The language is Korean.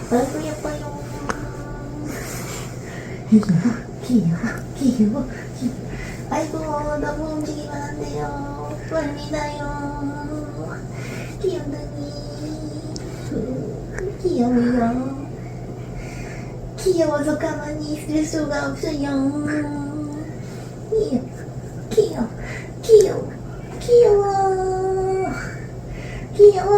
아이고 예뻐요. 귀여워. 아이고 너무 움직이면 안 돼요. 멀미나요. 귀염둥이. 귀여워요. 귀여워서 가만히 있을 수가 없어요. 귀여워.